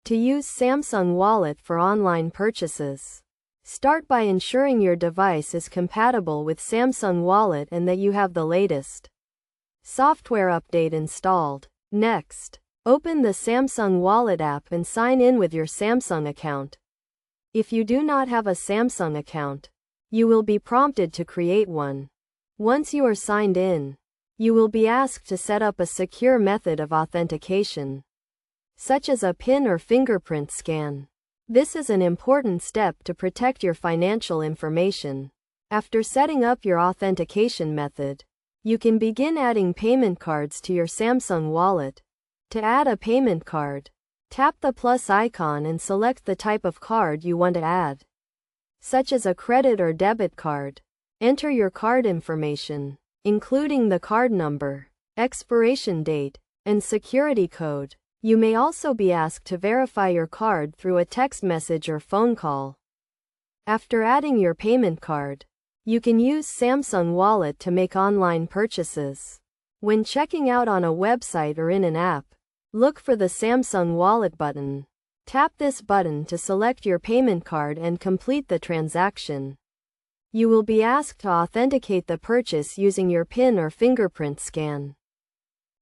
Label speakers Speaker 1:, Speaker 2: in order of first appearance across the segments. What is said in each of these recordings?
Speaker 1: To use Samsung Wallet for online purchases, start by ensuring your device is compatible with Samsung Wallet and that you have the latest software update installed. Next, open the Samsung Wallet app and sign in with your Samsung account. If you do not have a Samsung account, you will be prompted to create one. Once you are signed in, you will be asked to set up a secure method of authentication, such as a PIN or fingerprint scan. This is an important step to protect your financial information. After setting up your authentication method, you can begin adding payment cards to your Samsung Wallet. To add a payment card, tap the plus icon and select the type of card you want to add, such as a credit or debit card. Enter your card information, including the card number, expiration date, and security code. You may also be asked to verify your card through a text message or phone call. After adding your payment card, you can use Samsung Wallet to make online purchases. When checking out on a website or in an app, look for the Samsung Wallet button. Tap this button to select your payment card and complete the transaction. You will be asked to authenticate the purchase using your PIN or fingerprint scan.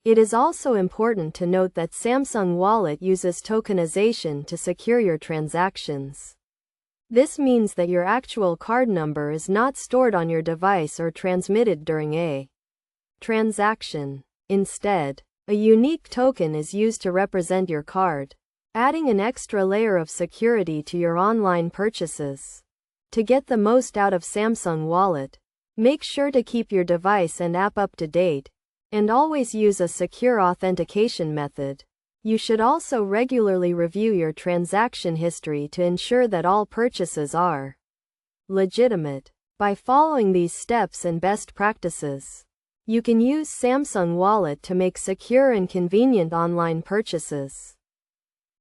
Speaker 1: It is also important to note that Samsung Wallet uses tokenization to secure your transactions. This means that your actual card number is not stored on your device or transmitted during a transaction. Instead, a unique token is used to represent your card, adding an extra layer of security to your online purchases. To get the most out of Samsung Wallet, make sure to keep your device and app up to date, and always use a secure authentication method. You should also regularly review your transaction history to ensure that all purchases are legitimate. By following these steps and best practices, you can use Samsung Wallet to make secure and convenient online purchases.